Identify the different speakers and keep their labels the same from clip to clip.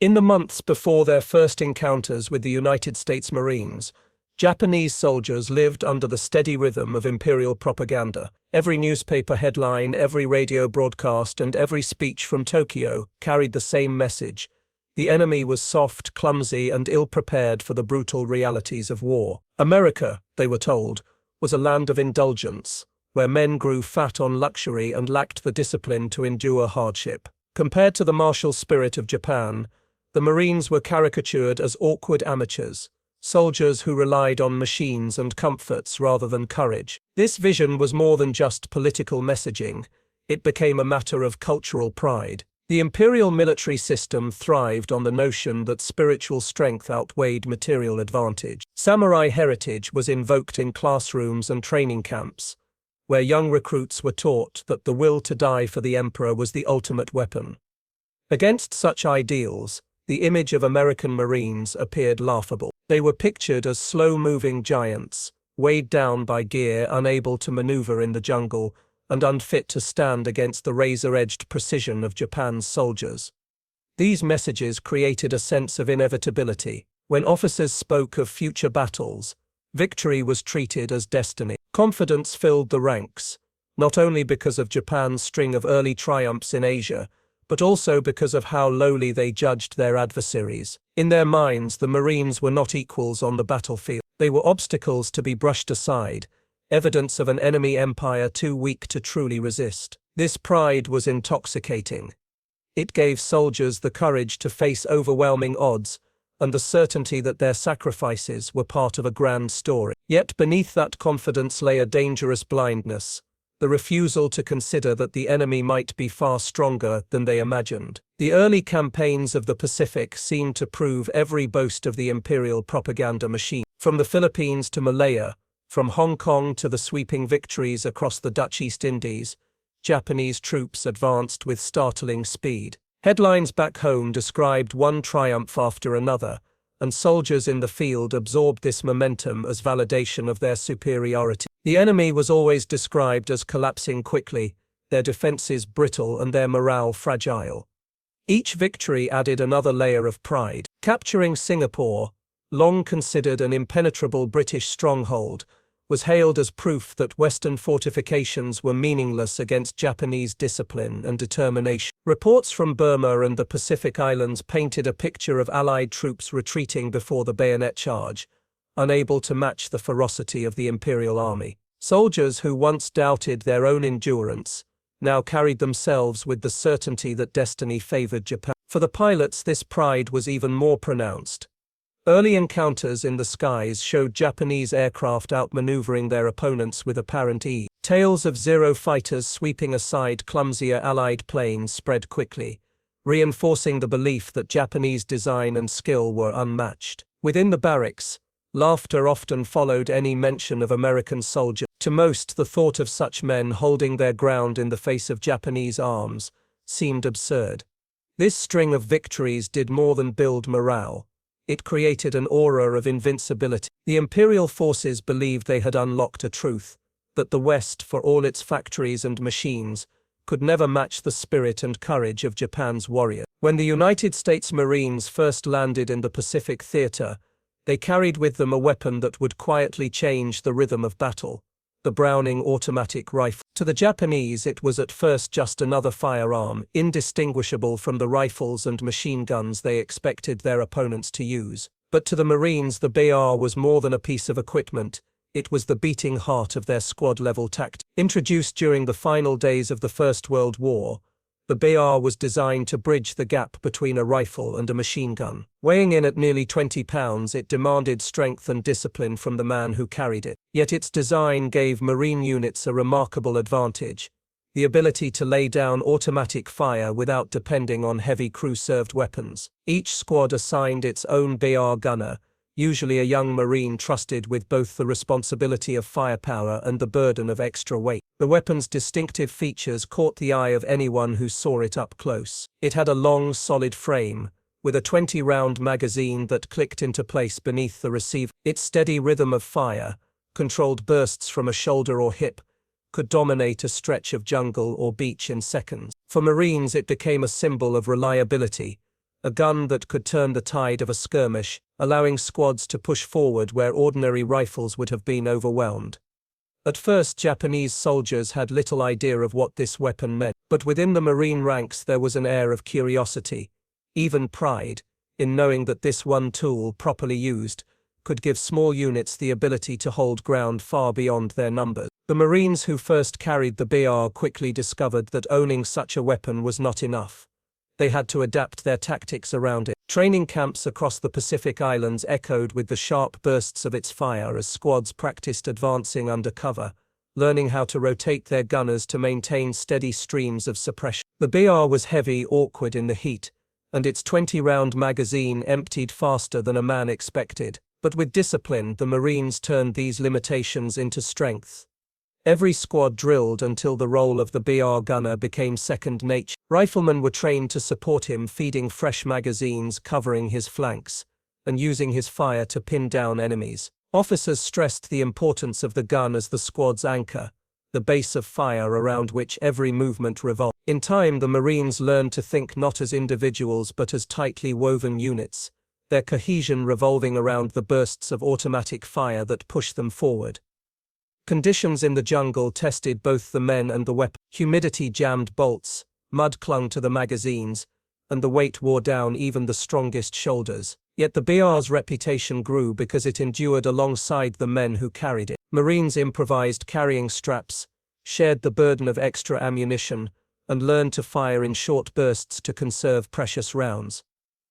Speaker 1: In the months before their first encounters with the United States Marines, Japanese soldiers lived under the steady rhythm of imperial propaganda. Every newspaper headline, every radio broadcast, and every speech from Tokyo carried the same message. The enemy was soft, clumsy, and ill-prepared for the brutal realities of war. America, they were told, was a land of indulgence, where men grew fat on luxury and lacked the discipline to endure hardship. Compared to the martial spirit of Japan, the Marines were caricatured as awkward amateurs, soldiers who relied on machines and comforts rather than courage. This vision was more than just political messaging. It became a matter of cultural pride. The imperial military system thrived on the notion that spiritual strength outweighed material advantage. Samurai heritage was invoked in classrooms and training camps, where young recruits were taught that the will to die for the emperor was the ultimate weapon. Against such ideals, the image of American Marines appeared laughable. They were pictured as slow-moving giants, weighed down by gear, unable to maneuver in the jungle, and unfit to stand against the razor-edged precision of Japan's soldiers. These messages created a sense of inevitability. When officers spoke of future battles, victory was treated as destiny. Confidence filled the ranks, not only because of Japan's string of early triumphs in Asia, but also because of how lowly they judged their adversaries. In their minds, the Marines were not equals on the battlefield. They were obstacles to be brushed aside, evidence of an enemy empire too weak to truly resist. This pride was intoxicating. It gave soldiers the courage to face overwhelming odds and the certainty that their sacrifices were part of a grand story. Yet beneath that confidence lay a dangerous blindness, the refusal to consider that the enemy might be far stronger than they imagined. The early campaigns of the Pacific seemed to prove every boast of the imperial propaganda machine. From the Philippines to Malaya, from Hong Kong to the sweeping victories across the Dutch East Indies, Japanese troops advanced with startling speed. Headlines back home described one triumph after another, and soldiers in the field absorbed this momentum as validation of their superiority. The enemy was always described as collapsing quickly, their defenses brittle and their morale fragile. Each victory added another layer of pride. Capturing Singapore, long considered an impenetrable British stronghold, was hailed as proof that Western fortifications were meaningless against Japanese discipline and determination. Reports from Burma and the Pacific Islands painted a picture of Allied troops retreating before the bayonet charge, unable to match the ferocity of the Imperial Army. Soldiers who once doubted their own endurance now carried themselves with the certainty that destiny favored Japan. For the pilots, this pride was even more pronounced. Early encounters in the skies showed Japanese aircraft outmaneuvering their opponents with apparent ease. Tales of Zero fighters sweeping aside clumsier Allied planes spread quickly, reinforcing the belief that Japanese design and skill were unmatched. Within the barracks, laughter often followed any mention of American soldiers. To most, the thought of such men holding their ground in the face of Japanese arms seemed absurd. This string of victories did more than build morale. It created an aura of invincibility. The imperial forces believed they had unlocked a truth, that the West, for all its factories and machines, could never match the spirit and courage of Japan's warrior. When the United States Marines first landed in the Pacific theater, they carried with them a weapon that would quietly change the rhythm of battle: the Browning automatic rifle. To the Japanese, it was at first just another firearm, indistinguishable from the rifles and machine guns they expected their opponents to use. But to the Marines, the BR was more than a piece of equipment. It was the beating heart of their squad-level tactics. Introduced during the final days of the First World War, the BR was designed to bridge the gap between a rifle and a machine gun. Weighing in at nearly 20 pounds, it demanded strength and discipline from the man who carried it. Yet its design gave Marine units a remarkable advantage: the ability to lay down automatic fire without depending on heavy crew-served weapons. Each squad assigned its own BR gunner, usually a young Marine trusted with both the responsibility of firepower and the burden of extra weight. The weapon's distinctive features caught the eye of anyone who saw it up close. It had a long, solid frame, with a 20-round magazine that clicked into place beneath the receiver. Its steady rhythm of fire, controlled bursts from a shoulder or hip, could dominate a stretch of jungle or beach in seconds. For Marines, it became a symbol of reliability, a gun that could turn the tide of a skirmish, allowing squads to push forward where ordinary rifles would have been overwhelmed. At first, Japanese soldiers had little idea of what this weapon meant, but within the Marine ranks there was an air of curiosity, even pride, in knowing that this one tool, properly used, could give small units the ability to hold ground far beyond their numbers. The Marines who first carried the BR quickly discovered that owning such a weapon was not enough. They had to adapt their tactics around it. Training camps across the Pacific Islands echoed with the sharp bursts of its fire as squads practiced advancing under cover, learning how to rotate their gunners to maintain steady streams of suppression. The BR was heavy, awkward in the heat, and its 20-round magazine emptied faster than a man expected. But with discipline, the Marines turned these limitations into strength. Every squad drilled until the role of the BR gunner became second nature. Riflemen were trained to support him, feeding fresh magazines, covering his flanks, and using his fire to pin down enemies. Officers stressed the importance of the gun as the squad's anchor, the base of fire around which every movement revolved. In time, the Marines learned to think not as individuals but as tightly woven units, their cohesion revolving around the bursts of automatic fire that pushed them forward. Conditions in the jungle tested both the men and the weapon. Humidity jammed bolts, mud clung to the magazines, and the weight wore down even the strongest shoulders. Yet the BR's reputation grew because it endured alongside the men who carried it. Marines improvised carrying straps, shared the burden of extra ammunition, and learned to fire in short bursts to conserve precious rounds.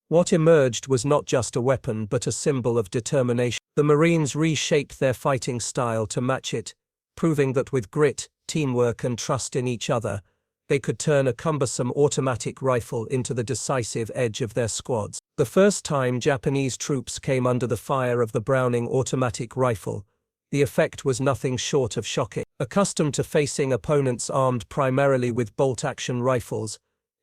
Speaker 1: What emerged was not just a weapon but a symbol of determination. The Marines reshaped their fighting style to match it, proving that with grit, teamwork and trust in each other, they could turn a cumbersome automatic rifle into the decisive edge of their squads. The first time Japanese troops came under the fire of the Browning automatic rifle, the effect was nothing short of shocking. Accustomed to facing opponents armed primarily with bolt-action rifles,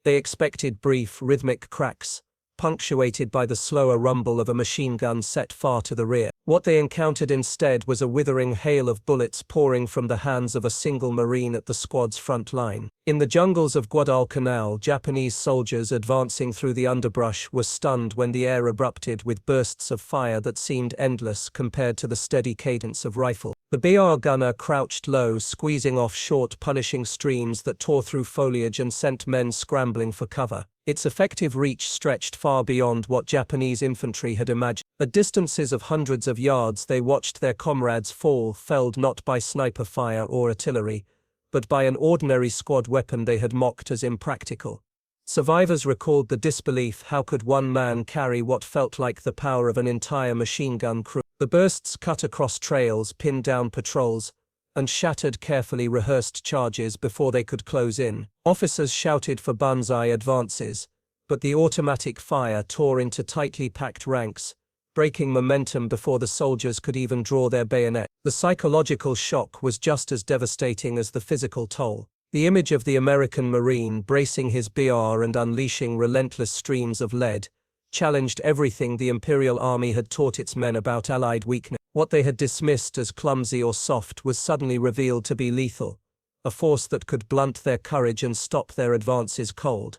Speaker 1: they expected brief, rhythmic cracks, punctuated by the slower rumble of a machine gun set far to the rear. What they encountered instead was a withering hail of bullets pouring from the hands of a single Marine at the squad's front line. In the jungles of Guadalcanal, Japanese soldiers advancing through the underbrush were stunned when the air erupted with bursts of fire that seemed endless compared to the steady cadence of rifle. The BR gunner crouched low, squeezing off short, punishing streams that tore through foliage and sent men scrambling for cover. Its effective reach stretched far beyond what Japanese infantry had imagined. At distances of hundreds of yards, they watched their comrades fall, felled not by sniper fire or artillery, but by an ordinary squad weapon they had mocked as impractical. Survivors recalled the disbelief: how could one man carry what felt like the power of an entire machine gun crew? The bursts cut across trails, pinned down patrols, and shattered carefully rehearsed charges before they could close in. Officers shouted for banzai advances, but the automatic fire tore into tightly packed ranks, breaking momentum before the soldiers could even draw their bayonet. The psychological shock was just as devastating as the physical toll. The image of the American Marine bracing his BR and unleashing relentless streams of lead challenged everything the Imperial Army had taught its men about Allied weakness. What they had dismissed as clumsy or soft was suddenly revealed to be lethal, a force that could blunt their courage and stop their advances cold.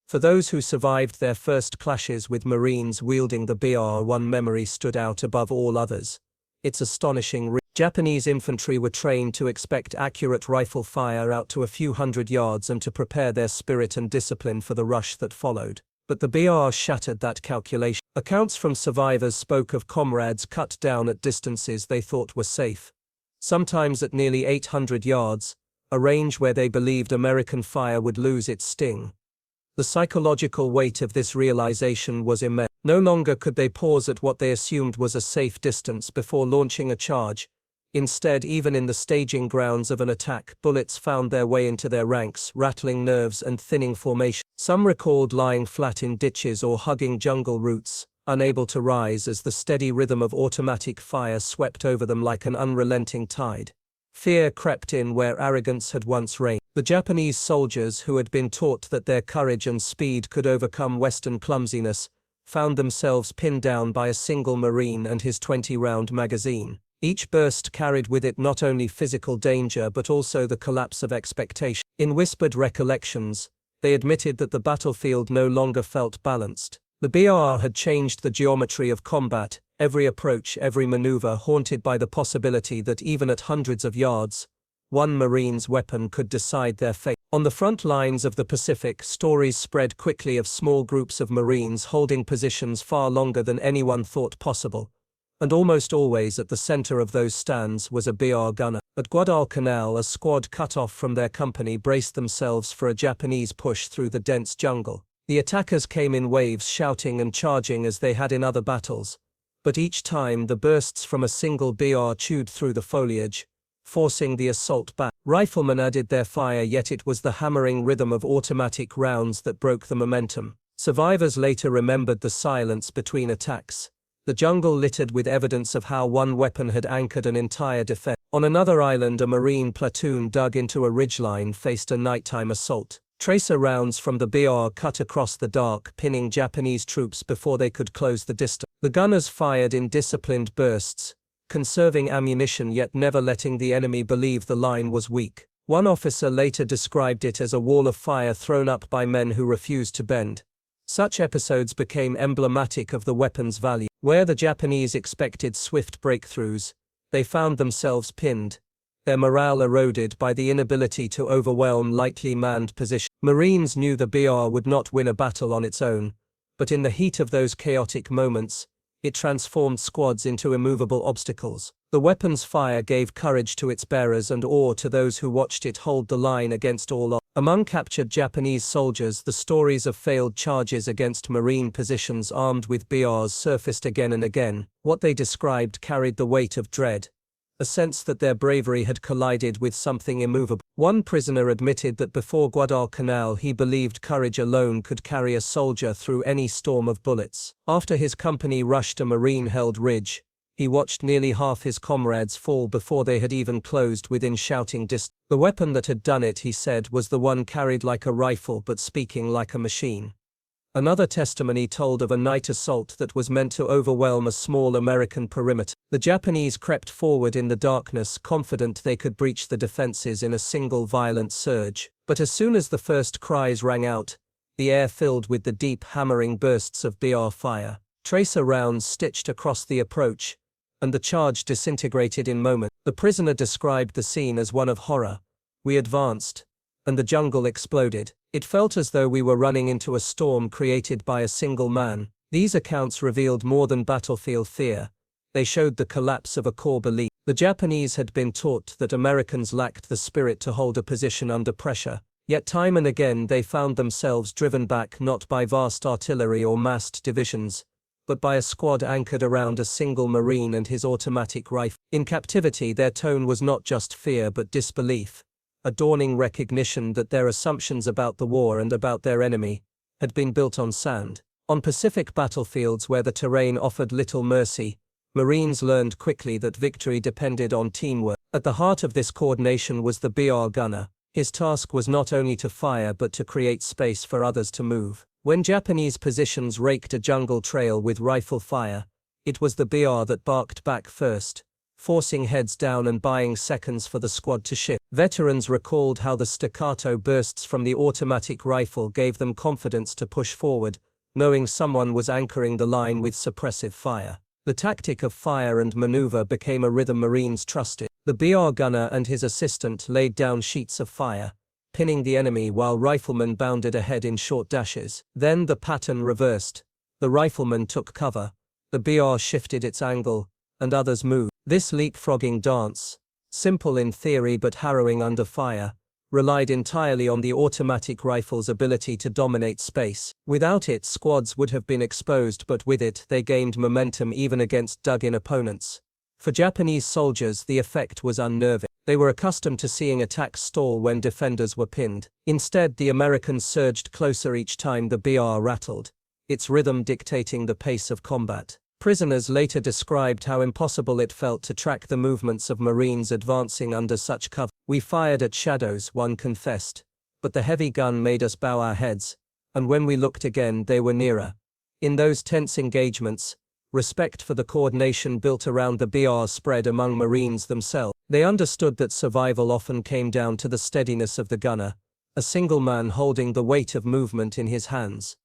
Speaker 1: For those who survived their first clashes with Marines wielding the BR, one memory stood out above all others: its astonishing reach. Japanese infantry were trained to expect accurate rifle fire out to a few hundred yards and to prepare their spirit and discipline for the rush that followed. But the BR shattered that calculation. Accounts from survivors spoke of comrades cut down at distances they thought were safe, sometimes at nearly 800 yards, a range where they believed American fire would lose its sting. The psychological weight of this realization was immense. No longer could they pause at what they assumed was a safe distance before launching a charge. Instead, even in the staging grounds of an attack, bullets found their way into their ranks, rattling nerves and thinning formation. Some recalled lying flat in ditches or hugging jungle roots, unable to rise as the steady rhythm of automatic fire swept over them like an unrelenting tide. Fear crept in where arrogance had once reigned. The Japanese soldiers, who had been taught that their courage and speed could overcome Western clumsiness, found themselves pinned down by a single Marine and his 20-round magazine. Each burst carried with it not only physical danger but also the collapse of expectation. In whispered recollections, they admitted that the battlefield no longer felt balanced. The BR had changed the geometry of combat, every approach, every maneuver haunted by the possibility that even at hundreds of yards, one Marine's weapon could decide their fate. On the front lines of the Pacific, stories spread quickly of small groups of Marines holding positions far longer than anyone thought possible, and almost always at the center of those stands was a BR gunner. At Guadalcanal, a squad cut off from their company braced themselves for a Japanese push through the dense jungle. The attackers came in waves, shouting and charging as they had in other battles, but each time the bursts from a single BR chewed through the foliage, forcing the assault back. Riflemen added their fire, yet it was the hammering rhythm of automatic rounds that broke the momentum. Survivors later remembered the silence between attacks, the jungle littered with evidence of how one weapon had anchored an entire defense. On another island, a Marine platoon dug into a ridgeline faced a nighttime assault. Tracer rounds from the BR cut across the dark, pinning Japanese troops before they could close the distance. The gunners fired in disciplined bursts, conserving ammunition yet never letting the enemy believe the line was weak. One officer later described it as a wall of fire thrown up by men who refused to bend. Such episodes became emblematic of the weapon's value. Where the Japanese expected swift breakthroughs, they found themselves pinned, their morale eroded by the inability to overwhelm lightly manned positions. Marines knew the BR would not win a battle on its own, but in the heat of those chaotic moments, it transformed squads into immovable obstacles. The weapon's fire gave courage to its bearers and awe to those who watched it hold the line against all odds. Among captured Japanese soldiers, the stories of failed charges against Marine positions armed with BRs surfaced again and again. What they described carried the weight of dread, a sense that their bravery had collided with something immovable. One prisoner admitted that before Guadalcanal he believed courage alone could carry a soldier through any storm of bullets. After his company rushed a Marine-held ridge, he watched nearly half his comrades fall before they had even closed within shouting distance. The weapon that had done it, he said, was the one carried like a rifle but speaking like a machine. Another testimony told of a night assault that was meant to overwhelm a small American perimeter. The Japanese crept forward in the darkness, confident they could breach the defenses in a single violent surge. But as soon as the first cries rang out, the air filled with the deep hammering bursts of BR fire. Tracer rounds stitched across the approach, and the charge disintegrated in moments. The prisoner described the scene as one of horror. We advanced, and the jungle exploded. It felt as though we were running into a storm created by a single man. These accounts revealed more than battlefield fear. They showed the collapse of a core belief. The Japanese had been taught that Americans lacked the spirit to hold a position under pressure, yet time and again they found themselves driven back not by vast artillery or massed divisions, but by a squad anchored around a single Marine and his automatic rifle. In captivity, their tone was not just fear but disbelief, a dawning recognition that their assumptions about the war and about their enemy had been built on sand. On Pacific battlefields where the terrain offered little mercy, Marines learned quickly that victory depended on teamwork. At the heart of this coordination was the BR gunner. His task was not only to fire but to create space for others to move. When Japanese positions raked a jungle trail with rifle fire, it was the BR that barked back first, forcing heads down and buying seconds for the squad to shift. Veterans recalled how the staccato bursts from the automatic rifle gave them confidence to push forward, knowing someone was anchoring the line with suppressive fire. The tactic of fire and maneuver became a rhythm Marines trusted. The BR gunner and his assistant laid down sheets of fire, pinning the enemy while riflemen bounded ahead in short dashes. Then the pattern reversed. The riflemen took cover, the BR shifted its angle, and others moved. This leapfrogging dance, simple in theory but harrowing under fire, relied entirely on the automatic rifle's ability to dominate space. Without it, squads would have been exposed, but with it, they gained momentum even against dug-in opponents. For Japanese soldiers, the effect was unnerving. They were accustomed to seeing attacks stall when defenders were pinned. Instead, the Americans surged closer each time the BR rattled, its rhythm dictating the pace of combat. Prisoners later described how impossible it felt to track the movements of Marines advancing under such cover. "We fired at shadows," one confessed, "but the heavy gun made us bow our heads, and when we looked again they were nearer." In those tense engagements, respect for the coordination built around the BR spread among Marines themselves. They understood that survival often came down to the steadiness of the gunner, a single man holding the weight of movement in his hands.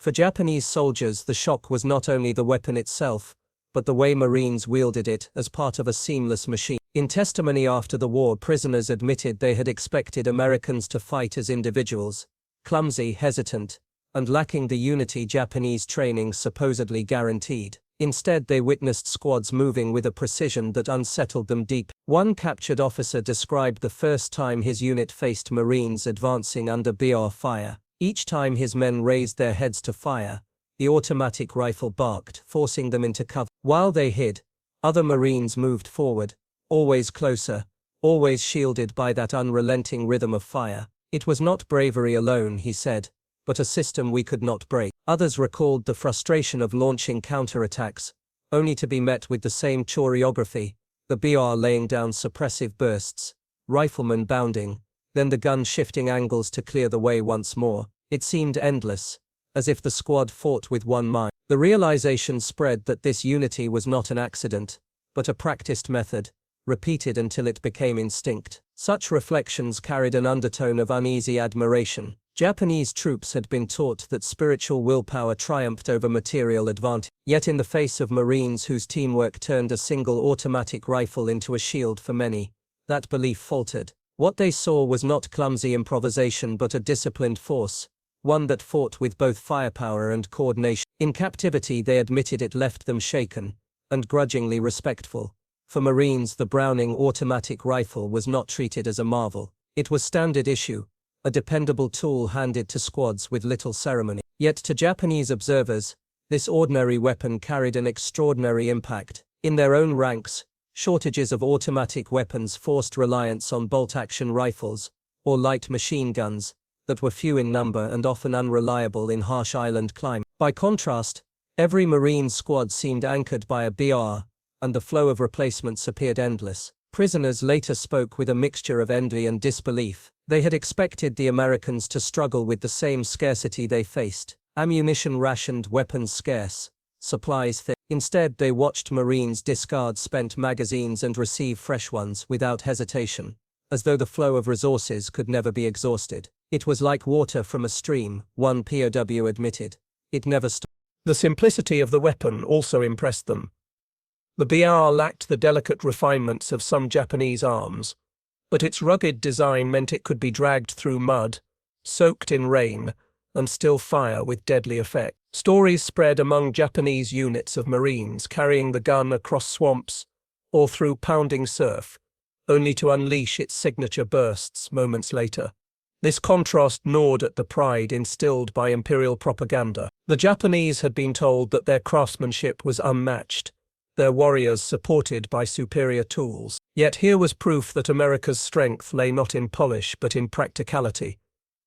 Speaker 1: For Japanese soldiers, the shock was not only the weapon itself, but the way Marines wielded it as part of a seamless machine. In testimony after the war, prisoners admitted they had expected Americans to fight as individuals, clumsy, hesitant, and lacking the unity Japanese training supposedly guaranteed. Instead, they witnessed squads moving with a precision that unsettled them deep. One captured officer described the first time his unit faced Marines advancing under BR fire. Each time his men raised their heads to fire, the automatic rifle barked, forcing them into cover. While they hid, other Marines moved forward, always closer, always shielded by that unrelenting rhythm of fire. It was not bravery alone, he said, but a system we could not break. Others recalled the frustration of launching counterattacks, only to be met with the same choreography, the BR laying down suppressive bursts, riflemen bounding, then the gun shifting angles to clear the way once more. It seemed endless, as if the squad fought with one mind. The realization spread that this unity was not an accident, but a practiced method, repeated until it became instinct. Such reflections carried an undertone of uneasy admiration. Japanese troops had been taught that spiritual willpower triumphed over material advantage. Yet in the face of Marines whose teamwork turned a single automatic rifle into a shield for many, that belief faltered. What they saw was not clumsy improvisation but a disciplined force, one that fought with both firepower and coordination. In captivity, they admitted it left them shaken, and grudgingly respectful. For Marines, the Browning automatic rifle was not treated as a marvel. It was standard issue, a dependable tool handed to squads with little ceremony. Yet to Japanese observers, this ordinary weapon carried an extraordinary impact. In their own ranks, shortages of automatic weapons forced reliance on bolt-action rifles, or light machine guns, that were few in number and often unreliable in harsh island climate. By contrast, every Marine squad seemed anchored by a BR, and the flow of replacements appeared endless. Prisoners later spoke with a mixture of envy and disbelief. They had expected the Americans to struggle with the same scarcity they faced. Ammunition rationed, weapons scarce, supplies thick. Instead, they watched Marines discard spent magazines and receive fresh ones without hesitation, as though the flow of resources could never be exhausted. It was like water from a stream, one POW admitted. It never stopped. The simplicity of the weapon also impressed them. The BR lacked the delicate refinements of some Japanese arms, but its rugged design meant it could be dragged through mud, soaked in rain, and still fire with deadly effect. Stories spread among Japanese units of Marines carrying the gun across swamps or through pounding surf, only to unleash its signature bursts moments later. This contrast gnawed at the pride instilled by imperial propaganda. The Japanese had been told that their craftsmanship was unmatched, their warriors supported by superior tools. Yet here was proof that America's strength lay not in polish but in practicality.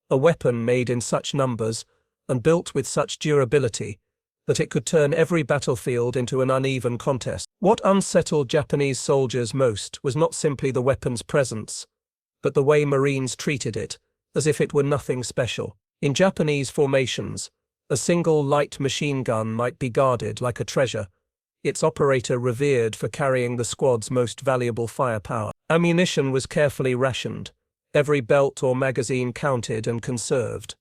Speaker 1: A weapon made in such numbers and built with such durability that it could turn every battlefield into an uneven contest. What unsettled Japanese soldiers most was not simply the weapon's presence, but the way Marines treated it, as if it were nothing special. In Japanese formations, a single light machine gun might be guarded like a treasure, its operator revered for carrying the squad's most valuable firepower. Ammunition was carefully rationed, every belt or magazine counted and conserved.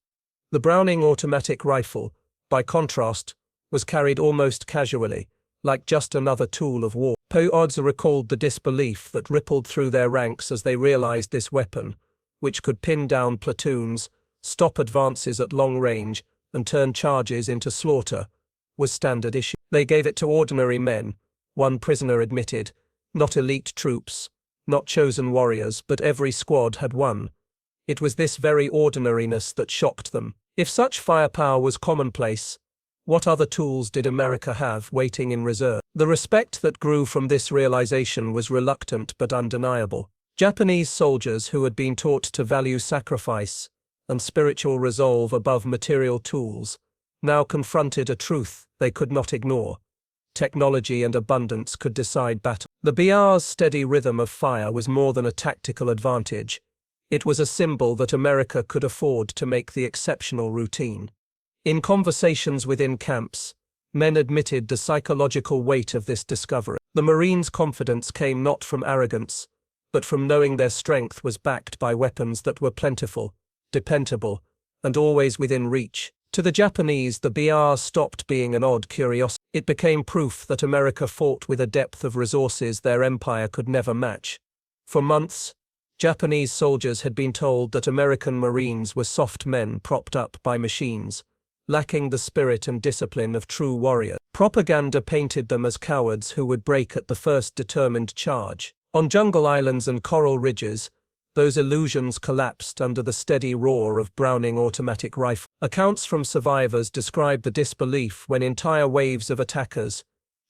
Speaker 1: The Browning automatic rifle, by contrast, was carried almost casually, like just another tool of war. POWs recalled the disbelief that rippled through their ranks as they realized this weapon, which could pin down platoons, stop advances at long range, and turn charges into slaughter, was standard issue. They gave it to ordinary men, one prisoner admitted, not elite troops, not chosen warriors, but every squad had one. It was this very ordinariness that shocked them. If such firepower was commonplace, what other tools did America have waiting in reserve? The respect that grew from this realization was reluctant but undeniable. Japanese soldiers who had been taught to value sacrifice and spiritual resolve above material tools now confronted a truth they could not ignore. Technology and abundance could decide battle. The BR's steady rhythm of fire was more than a tactical advantage. It was a symbol that America could afford to make the exceptional routine. In conversations within camps, men admitted the psychological weight of this discovery. The Marines' confidence came not from arrogance, but from knowing their strength was backed by weapons that were plentiful, dependable, and always within reach. To the Japanese, the BR stopped being an odd curiosity. It became proof that America fought with a depth of resources their empire could never match. For months, Japanese soldiers had been told that American Marines were soft men propped up by machines, lacking the spirit and discipline of true warriors. Propaganda painted them as cowards who would break at the first determined charge. On jungle islands and coral ridges, those illusions collapsed under the steady roar of Browning automatic rifles. Accounts from survivors describe the disbelief when entire waves of attackers,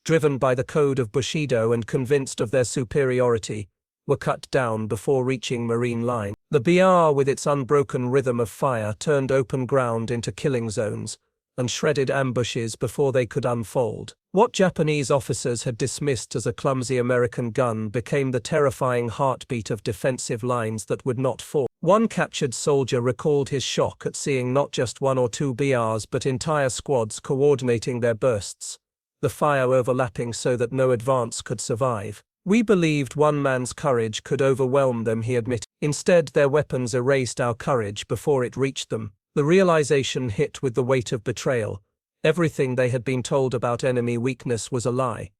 Speaker 1: driven by the code of Bushido and convinced of their superiority, were cut down before reaching Marine line. The BR, with its unbroken rhythm of fire, turned open ground into killing zones and shredded ambushes before they could unfold. What Japanese officers had dismissed as a clumsy American gun became the terrifying heartbeat of defensive lines that would not fall. One captured soldier recalled his shock at seeing not just one or two BRs but entire squads coordinating their bursts, the fire overlapping so that no advance could survive. "We believed one man's courage could overwhelm them," he admitted. "Instead, their weapons erased our courage before it reached them." The realization hit with the weight of betrayal. Everything they had been told about enemy weakness was a lie.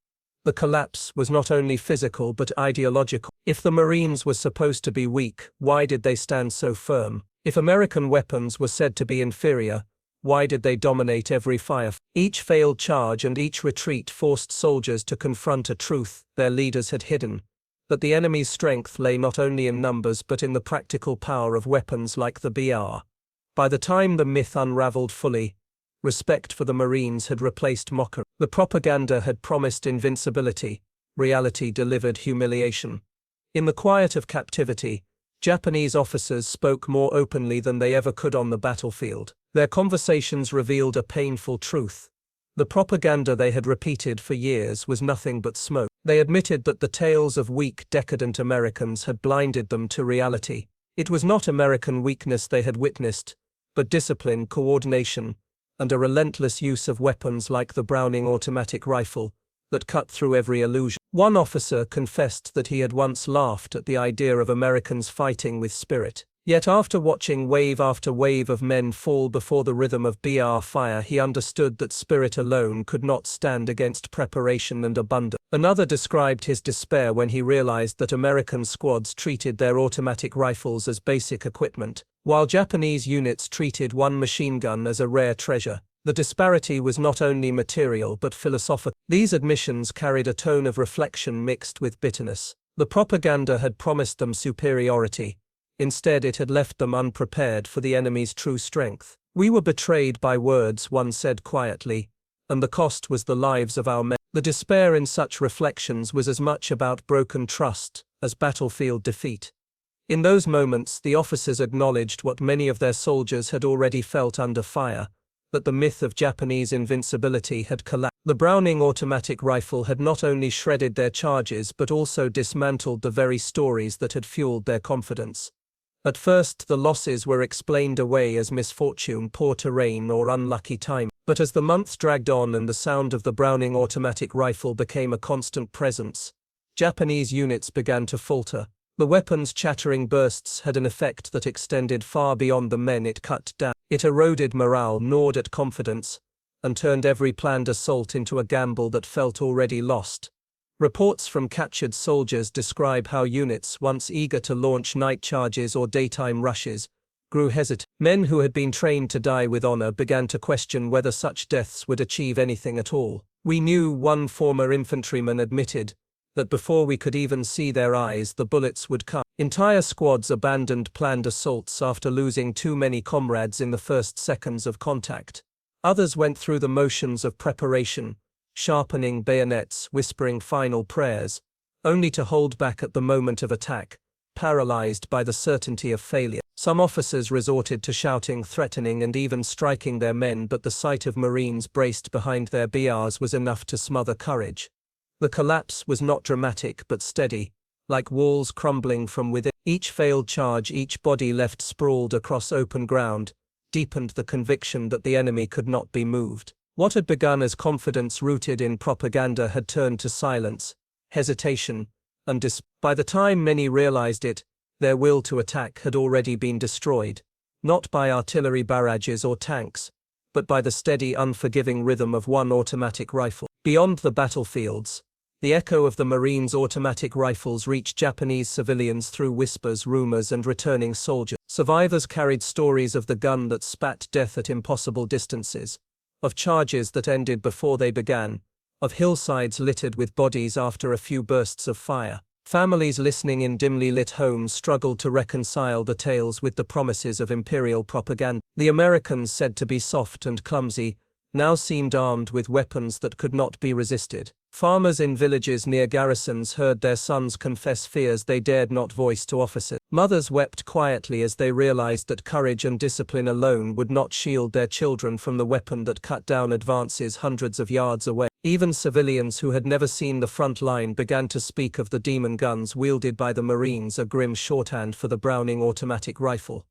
Speaker 1: The collapse was not only physical but ideological. If the Marines were supposed to be weak, why did they stand so firm? If American weapons were said to be inferior, why did they dominate every firefight? Each failed charge and each retreat forced soldiers to confront a truth their leaders had hidden, that the enemy's strength lay not only in numbers but in the practical power of weapons like the BR. By the time the myth unraveled fully, respect for the Marines had replaced mockery. The propaganda had promised invincibility, reality delivered humiliation. In the quiet of captivity, Japanese officers spoke more openly than they ever could on the battlefield. Their conversations revealed a painful truth. The propaganda they had repeated for years was nothing but smoke. They admitted that the tales of weak, decadent Americans had blinded them to reality. It was not American weakness they had witnessed, but discipline, coordination, and a relentless use of weapons like the Browning automatic rifle that cut through every illusion. One officer confessed that he had once laughed at the idea of Americans fighting with spirit. Yet after watching wave after wave of men fall before the rhythm of BR fire, he understood that spirit alone could not stand against preparation and abundance. Another described his despair when he realized that American squads treated their automatic rifles as basic equipment, while Japanese units treated one machine gun as a rare treasure. The disparity was not only material but philosophical. These admissions carried a tone of reflection mixed with bitterness. The propaganda had promised them superiority. Instead, it had left them unprepared for the enemy's true strength. "We were betrayed by words," one said quietly, "and the cost was the lives of our men." The despair in such reflections was as much about broken trust as battlefield defeat. In those moments, the officers acknowledged what many of their soldiers had already felt under fire, that the myth of Japanese invincibility had collapsed. The Browning automatic rifle had not only shredded their charges but also dismantled the very stories that had fueled their confidence. At first, the losses were explained away as misfortune, poor terrain, or unlucky time. But as the months dragged on and the sound of the Browning automatic rifle became a constant presence, Japanese units began to falter. The weapon's chattering bursts had an effect that extended far beyond the men it cut down. It eroded morale, gnawed at confidence, and turned every planned assault into a gamble that felt already lost. Reports from captured soldiers describe how units, once eager to launch night charges or daytime rushes, grew hesitant. Men who had been trained to die with honor began to question whether such deaths would achieve anything at all. "We knew," one former infantryman admitted, "that before we could even see their eyes, the bullets would come." Entire squads abandoned planned assaults after losing too many comrades in the first seconds of contact. Others went through the motions of preparation, sharpening bayonets, whispering final prayers, only to hold back at the moment of attack, paralyzed by the certainty of failure. Some officers resorted to shouting, threatening, and even striking their men, but the sight of Marines braced behind their BRs was enough to smother courage. The collapse was not dramatic but steady, like walls crumbling from within. Each failed charge, each body left sprawled across open ground, deepened the conviction that the enemy could not be moved. What had begun as confidence rooted in propaganda had turned to silence, hesitation, and despair. By the time many realized it, their will to attack had already been destroyed, not by artillery barrages or tanks, but by the steady, unforgiving rhythm of one automatic rifle. Beyond the battlefields, the echo of the Marines' automatic rifles reached Japanese civilians through whispers, rumors, and returning soldiers. Survivors carried stories of the gun that spat death at impossible distances, of charges that ended before they began, of hillsides littered with bodies after a few bursts of fire. Families listening in dimly lit homes struggled to reconcile the tales with the promises of imperial propaganda. The Americans, said to be soft and clumsy, now seemed armed with weapons that could not be resisted. Farmers in villages near garrisons heard their sons confess fears they dared not voice to officers. Mothers wept quietly as they realized that courage and discipline alone would not shield their children from the weapon that cut down advances hundreds of yards away. Even civilians who had never seen the front line began to speak of the demon guns wielded by the Marines, a grim shorthand for the Browning automatic rifle.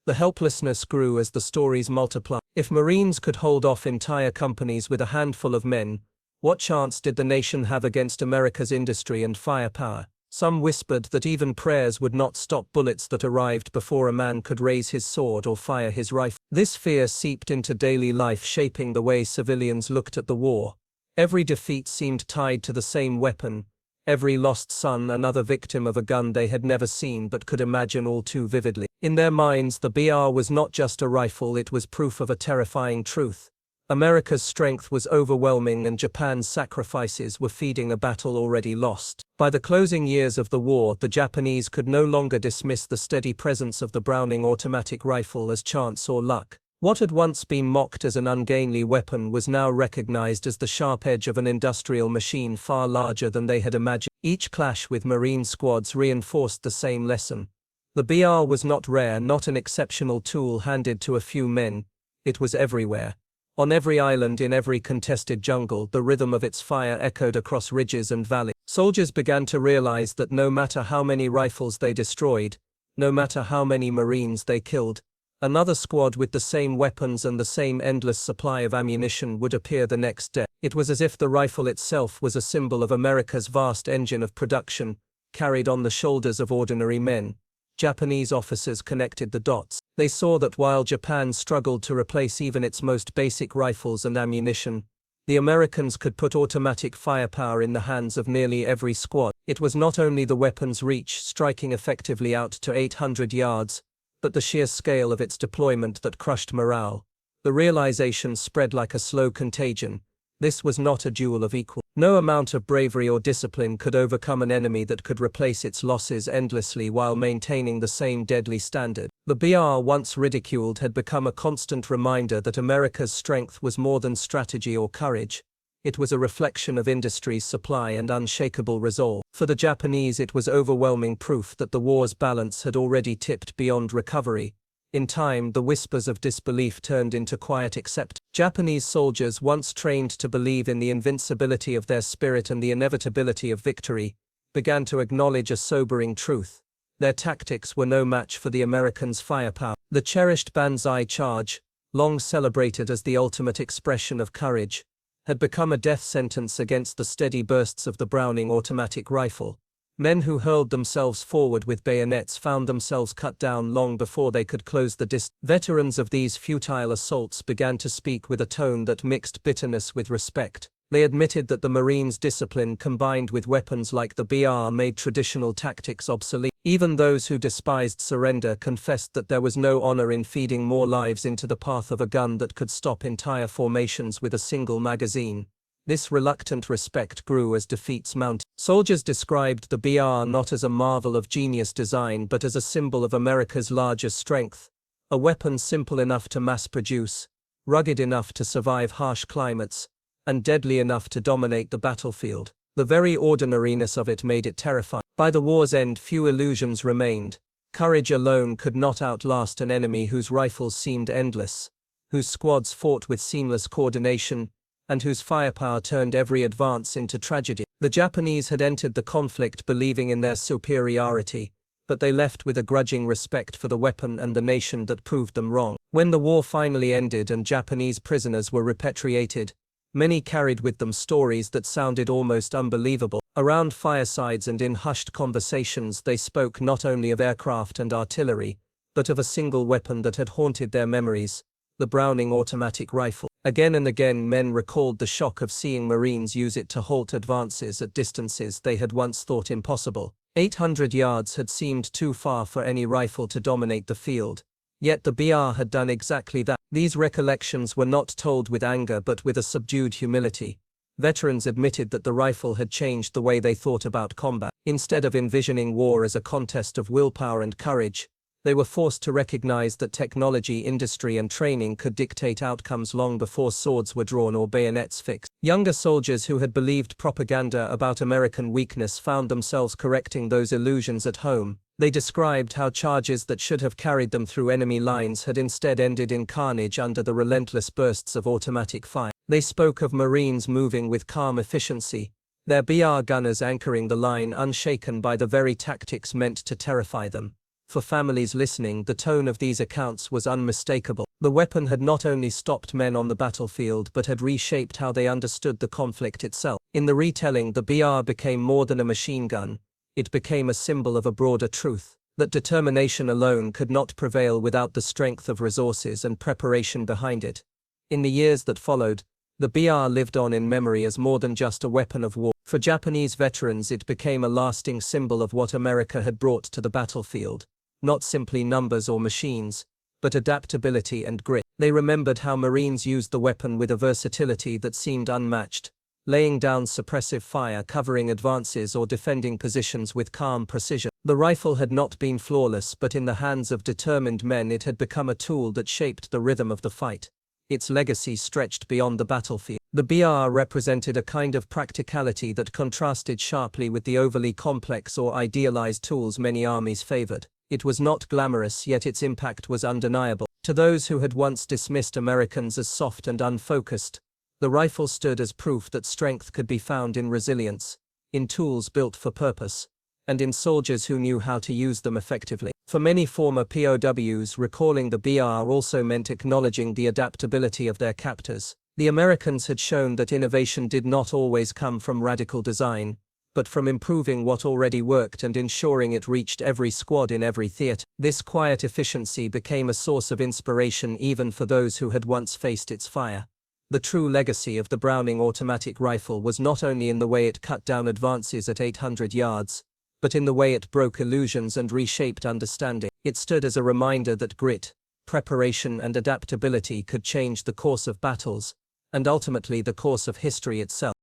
Speaker 1: The helplessness grew as the stories multiplied. If Marines could hold off entire companies with a handful of men, what chance did the nation have against America's industry and firepower? Some whispered that even prayers would not stop bullets that arrived before a man could raise his sword or fire his rifle. This fear seeped into daily life, shaping the way civilians looked at the war. Every defeat seemed tied to the same weapon, every lost son another victim of a gun they had never seen but could imagine all too vividly. In their minds, the BR was not just a rifle, it was proof of a terrifying truth. America's strength was overwhelming and Japan's sacrifices were feeding a battle already lost. By the closing years of the war, the Japanese could no longer dismiss the steady presence of the Browning automatic rifle as chance or luck. What had once been mocked as an ungainly weapon was now recognized as the sharp edge of an industrial machine far larger than they had imagined. Each clash with Marine squads reinforced the same lesson. The BR was not rare, not an exceptional tool handed to a few men. It was everywhere. On every island, in every contested jungle, the rhythm of its fire echoed across ridges and valleys. Soldiers began to realize that no matter how many rifles they destroyed, no matter how many Marines they killed, another squad with the same weapons and the same endless supply of ammunition would appear the next day. It was as if the rifle itself was a symbol of America's vast engine of production, carried on the shoulders of ordinary men. Japanese officers connected the dots. They saw that while Japan struggled to replace even its most basic rifles and ammunition, the Americans could put automatic firepower in the hands of nearly every squad. It was not only the weapon's reach, striking effectively out to 800 yards, but the sheer scale of its deployment that crushed morale. The realization spread like a slow contagion. This was not a duel of equals. No amount of bravery or discipline could overcome an enemy that could replace its losses endlessly while maintaining the same deadly standard. The BR, once ridiculed, had become a constant reminder that America's strength was more than strategy or courage. It was a reflection of industry's supply and unshakable resolve. For the Japanese, it was overwhelming proof that the war's balance had already tipped beyond recovery. In time, the whispers of disbelief turned into quiet acceptance. Japanese soldiers, once trained to believe in the invincibility of their spirit and the inevitability of victory, began to acknowledge a sobering truth. Their tactics were no match for the Americans' firepower. The cherished Banzai charge, long celebrated as the ultimate expression of courage, had become a death sentence against the steady bursts of the Browning automatic rifle. Men who hurled themselves forward with bayonets found themselves cut down long before they could close the distance. Veterans of these futile assaults began to speak with a tone that mixed bitterness with respect. They admitted that the Marines' discipline combined with weapons like the BR made traditional tactics obsolete. Even those who despised surrender confessed that there was no honor in feeding more lives into the path of a gun that could stop entire formations with a single magazine. This reluctant respect grew as defeats mounted. Soldiers described the BR not as a marvel of genius design but as a symbol of America's largest strength, a weapon simple enough to mass produce, rugged enough to survive harsh climates, and deadly enough to dominate the battlefield. The very ordinariness of it made it terrifying. By the war's end, few illusions remained. Courage alone could not outlast an enemy whose rifles seemed endless, whose squads fought with seamless coordination, and whose firepower turned every advance into tragedy. The Japanese had entered the conflict believing in their superiority, but they left with a grudging respect for the weapon and the nation that proved them wrong. When the war finally ended and Japanese prisoners were repatriated, many carried with them stories that sounded almost unbelievable. Around firesides and in hushed conversations, they spoke not only of aircraft and artillery, but of a single weapon that had haunted their memories, the Browning automatic rifle. Again and again men recalled the shock of seeing Marines use it to halt advances at distances they had once thought impossible. 800 yards had seemed too far for any rifle to dominate the field. Yet the BR had done exactly that. These recollections were not told with anger but with a subdued humility. Veterans admitted that the rifle had changed the way they thought about combat. Instead of envisioning war as a contest of willpower and courage, they were forced to recognize that technology, industry, and training could dictate outcomes long before swords were drawn or bayonets fixed. Younger soldiers who had believed propaganda about American weakness found themselves correcting those illusions at home. They described how charges that should have carried them through enemy lines had instead ended in carnage under the relentless bursts of automatic fire. They spoke of Marines moving with calm efficiency, their BR gunners anchoring the line unshaken by the very tactics meant to terrify them. For families listening, the tone of these accounts was unmistakable. The weapon had not only stopped men on the battlefield but had reshaped how they understood the conflict itself. In the retelling, the BR became more than a machine gun. It became a symbol of a broader truth, that determination alone could not prevail without the strength of resources and preparation behind it. In the years that followed, the BR lived on in memory as more than just a weapon of war. For Japanese veterans, it became a lasting symbol of what America had brought to the battlefield. Not simply numbers or machines, but adaptability and grit. They remembered how Marines used the weapon with a versatility that seemed unmatched, laying down suppressive fire, covering advances, or defending positions with calm precision. The rifle had not been flawless, but in the hands of determined men it had become a tool that shaped the rhythm of the fight. Its legacy stretched beyond the battlefield. The BR represented a kind of practicality that contrasted sharply with the overly complex or idealized tools many armies favored. It was not glamorous, yet its impact was undeniable. To those who had once dismissed Americans as soft and unfocused, the rifle stood as proof that strength could be found in resilience, in tools built for purpose, and in soldiers who knew how to use them effectively. For many former POWs, recalling the BR also meant acknowledging the adaptability of their captors. The Americans had shown that innovation did not always come from radical design, but from improving what already worked and ensuring it reached every squad in every theater. This quiet efficiency became a source of inspiration even for those who had once faced its fire. The true legacy of the Browning automatic rifle was not only in the way it cut down advances at 800 yards, but in the way it broke illusions and reshaped understanding. It stood as a reminder that grit, preparation, and adaptability could change the course of battles, and ultimately the course of history itself.